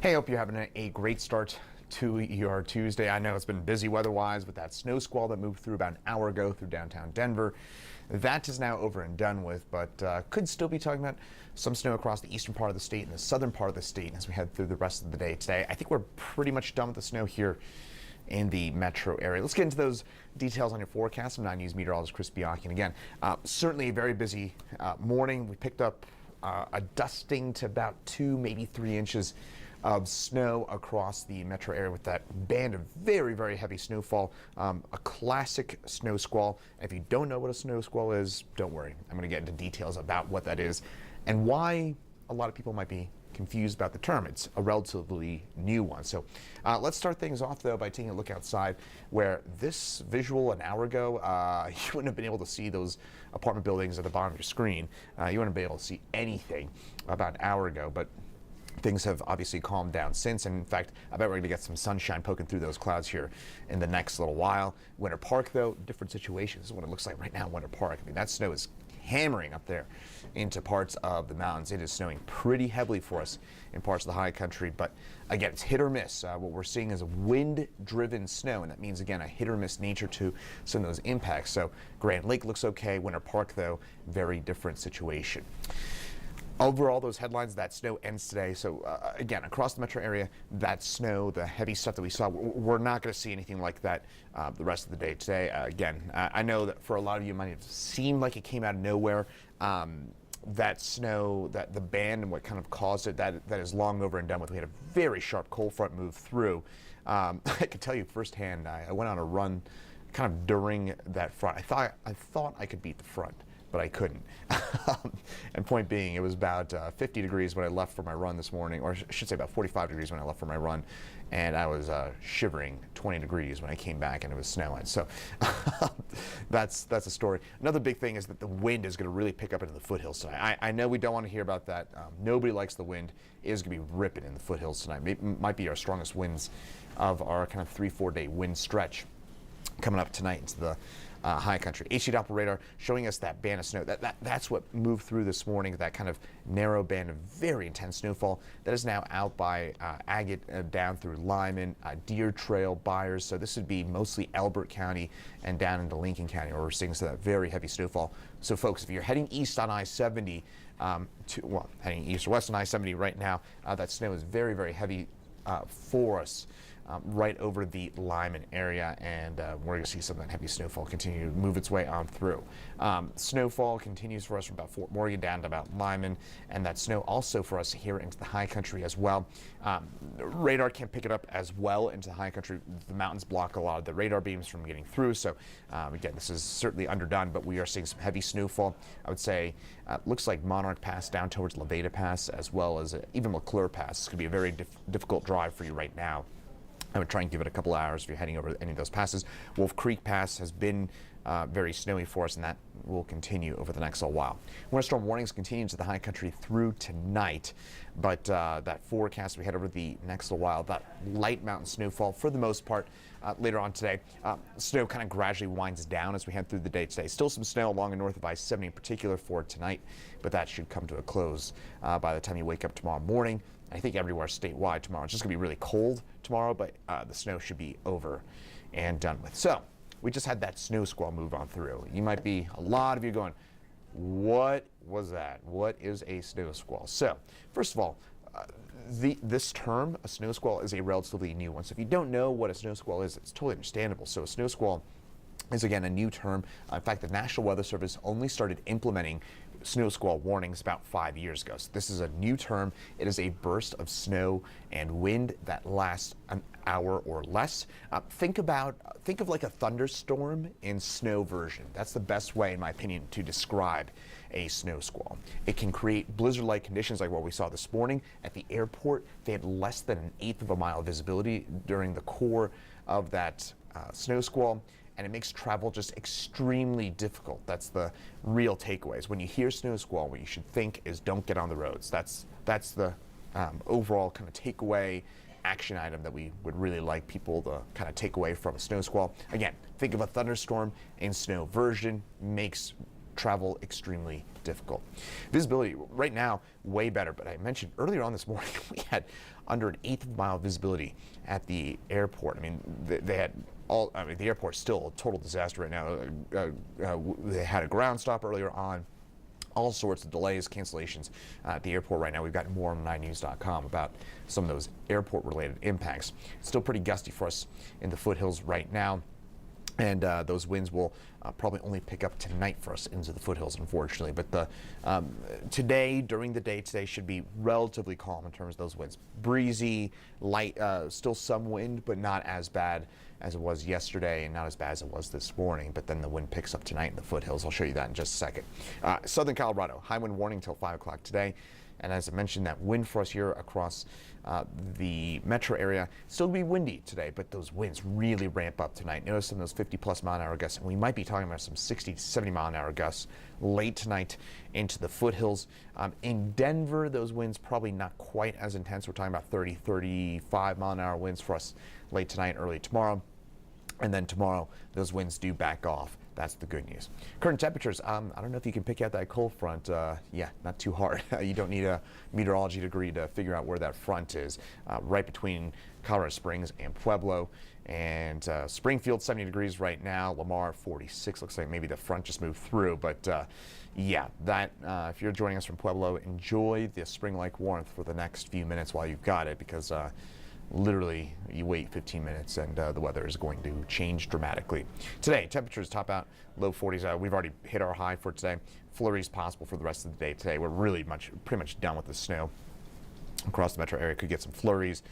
Hey, hope you're having a great start to your Tuesday. I know it's been busy weather-wise with that snow squall that moved through about an hour ago through downtown Denver. That is now over and done with, but could still be talking about some snow across the eastern part of the state and the southern part of the state as we head through the rest of the day today. I think we're pretty much done with the snow here in the metro area. Let's get into those details on your forecast. I'm 9 News meteorologist Chris Bianchi. And again, certainly a very busy morning. We picked up a dusting to about 2, maybe 3 inches of snow across the metro area with that band of very, very heavy snowfall, a classic snow squall. If you don't know what a snow squall is, don't worry. I'm going to get into details about what that is and why a lot of people might be confused about the term. It's a relatively new one. So let's start things off, though, by taking a look outside, where this visual an hour ago, you wouldn't have been able to see those apartment buildings at the bottom of your screen. You wouldn't have been able to see anything about an hour ago, but things have obviously calmed down since, and in fact, I bet we're going to get some sunshine poking through those clouds here in the next little while. Winter Park, though, different situation. This is what it looks like right now in Winter Park. I mean, that snow is hammering up there into parts of the mountains. It is snowing pretty heavily for us in parts of the high country, but again, it's hit or miss. What we're seeing is a wind-driven snow, and that means, again, a hit or miss nature to some of those impacts. So Grand Lake looks okay. Winter Park, though, very different situation. Overall, those headlines, that snow ends today. So again, across the metro area, that snow, the heavy stuff that we saw, we're not going to see anything like that the rest of the day today. Again, I know that for a lot of you, it might have seemed like it came out of nowhere. That snow, that the band and what kind of caused it, that is long over and done with. We had a very sharp cold front move through. I can tell you firsthand, I went on a run kind of during that front. I thought I could beat the front, but I couldn't. And point being, it was about 50 degrees when I left for my run this morning, or I should say about 45 degrees when I left for my run, and I was shivering 20 degrees when I came back and it was snowing. So that's a story. Another big thing is that the wind is going to really pick up into the foothills tonight. I know we don't want to hear about that. Nobody likes the wind. It is going to be ripping in the foothills tonight. It might be our strongest winds of our kind of 3-4 day wind stretch coming up tonight into the high country. HD Doppler radar showing us that band of snow. That's what moved through this morning, that kind of narrow band of very intense snowfall that is now out by Agate down through Lyman, Deer Trail, Byers. So this would be mostly Elbert County and down into Lincoln County, where we're seeing some of that very heavy snowfall. So folks, if you're heading east on I-70, heading east or west on I-70 right now, that snow is very, very heavy for us. Right over the Lyman area, and we're going to see some of that heavy snowfall continue to move its way on through. Snowfall continues for us from about Fort Morgan down to about Lyman, and that snow also for us here into the high country as well. Radar can't pick it up as well into the high country. The mountains block a lot of the radar beams from getting through, so again, this is certainly underdone, but we are seeing some heavy snowfall. I would say looks like Monarch Pass down towards Levada Pass, as well as even McClure Pass. It's going to be a very difficult drive for you right now. I would try and give it a couple hours if you're heading over any of those passes. Wolf Creek Pass has been very snowy for us, and that will continue over the next little while. Winter storm warnings continue to the high country through tonight, but that forecast we head over the next little while, that light mountain snowfall for the most part later on today. Snow kind of gradually winds down as we head through the day today. Still some snow along and north of I-70 in particular for tonight, but that should come to a close by the time you wake up tomorrow morning. I think everywhere statewide tomorrow. It's just going to be really cold tomorrow, but the snow should be over and done with. So we just had that snow squall move on through. You might be, a lot of you going, what was that? What is a snow squall? So first of all, this term, a snow squall, is a relatively new one. So if you don't know what a snow squall is, it's totally understandable. So a snow squall is, again, a new term. In fact, the National Weather Service only started implementing snow squall warnings about 5 years ago. So this is a new term. It is a burst of snow and wind that lasts an hour or less. Think of like a thunderstorm in snow version. That's the best way, in my opinion, to describe a snow squall. It can create blizzard-like conditions like what we saw this morning at the airport. They had less than 1/8 of a mile visibility during the core of that snow squall, and it makes travel just extremely difficult. That's the real takeaways. When you hear snow squall, what you should think is don't get on the roads. That's the overall kind of takeaway action item that we would really like people to kind of take away from a snow squall. Again, think of a thunderstorm in snow version. Makes travel extremely difficult. Visibility right now way better, but I mentioned earlier on this morning we had under an eighth of a mile visibility at the airport. I mean, they had all. I mean, the airport's still a total disaster right now. They had a ground stop earlier on. All sorts of delays, cancellations at the airport right now. We've got more on 9news.com about some of those airport-related impacts. Still pretty gusty for us in the foothills right now. And those winds will probably only pick up tonight for us into the foothills, unfortunately. But today, during the day today, should be relatively calm in terms of those winds. Breezy, light, still some wind, but not as bad as it was yesterday and not as bad as it was this morning. But then the wind picks up tonight in the foothills. I'll show you that in just a second. Southern Colorado, high wind warning until 5 o'clock today. And as I mentioned, that wind for us here across the metro area, still be windy today, but those winds really ramp up tonight. Notice some of those 50-plus mile-an-hour gusts, and we might be talking about some 60 to 70 mile-an-hour gusts late tonight into the foothills. In Denver, those winds probably not quite as intense. We're talking about 30, 35 mile-an-hour winds for us late tonight, early tomorrow. And then tomorrow, those winds do back off. That's the good news. Current temperatures, I don't know if you can pick out that cold front. Yeah, not too hard. You don't need a meteorology degree to figure out where that front is. Right between Colorado Springs and Pueblo. And Springfield, 70 degrees right now. Lamar, 46. Looks like maybe the front just moved through. But yeah, that if you're joining us from Pueblo, enjoy the spring-like warmth for the next few minutes while you've got it, because literally you wait 15 minutes and the weather is going to change dramatically. Today, temperatures top out low 40s. We've already hit our high for today. Flurries possible for the rest of the day today. We're really pretty much done with the snow. Across the metro area, could get some flurries,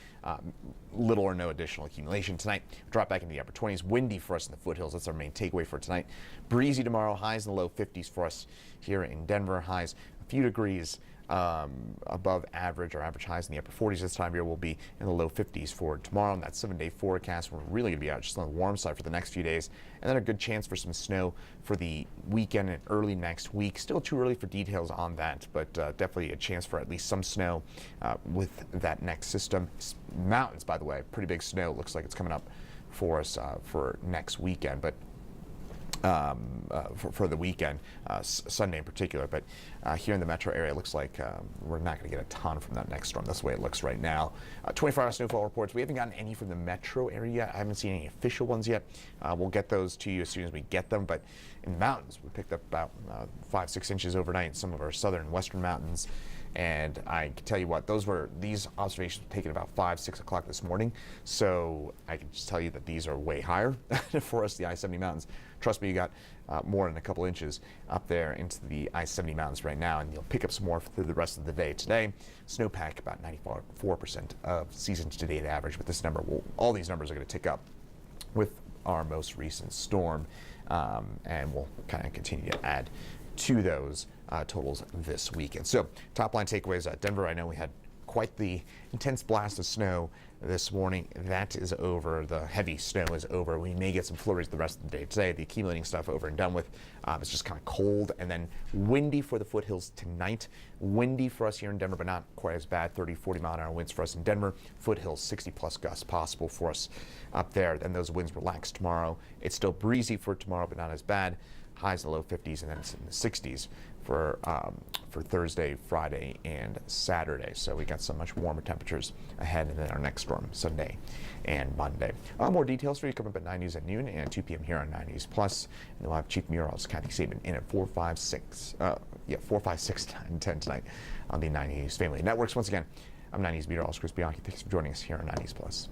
little or no additional accumulation tonight. Drop back in the upper 20s. Windy for us in the foothills. That's our main takeaway for tonight. Breezy tomorrow. Highs in the low 50s for us here in Denver. Highs a few degrees above average. Our average highs in the upper 40s this time of year will be in the low 50s for tomorrow. And that 7-day forecast, we're really going to be out just on the warm side for the next few days. And then a good chance for some snow for the weekend and early next week. Still too early for details on that, but definitely a chance for at least some snow with that next system. Mountains, by the way, pretty big snow. Looks like it's coming up for us for next weekend. But for the weekend, Sunday in particular. But here in the metro area, it looks like we're not going to get a ton from that next storm. That's the way it looks right now. 24-hour snowfall reports. We haven't gotten any from the metro area yet. I haven't seen any official ones yet. We'll get those to you as soon as we get them. But in the mountains, we picked up about 5-6 inches overnight in some of our southern and western mountains. And I can tell you what, these observations were taken about 5-6 o'clock this morning. So I can just tell you that these are way higher for us, the I-70 mountains. Trust me, you got more than a couple inches up there into the I-70 mountains right now, and you'll pick up some more through the rest of the day today. Snowpack about 94% of season to date average, but this number all these numbers are going to tick up with our most recent storm, and we'll kind of continue to add to those totals this weekend. So top line takeaways, Denver, I know we had quite the intense blast of snow this morning. That is over. The heavy snow is over. We may get some flurries the rest of the day today. The accumulating stuff over and done with. It's just kind of cold and then windy for the foothills tonight. Windy for us here in Denver, but not quite as bad. 30-40 mile-an-hour winds for us in Denver. Foothills, 60-plus gusts possible for us up there. Then those winds relax tomorrow. It's still breezy for tomorrow, but not as bad. Highs in the low 50s, and then it's in the 60s for Thursday, Friday, and Saturday. So we got some much warmer temperatures ahead, and then our next storm Sunday and Monday. More details for you coming up at 9 News at noon and 2 p.m. here on 9 News Plus. And we'll have Chief Meteorologist Kathy Saban in at 4, 5, 6, 9, 10 tonight on the 9 News Family Networks. Once again, I'm 9 News Meteorologist Chris Bianchi. Thanks for joining us here on 9 News Plus.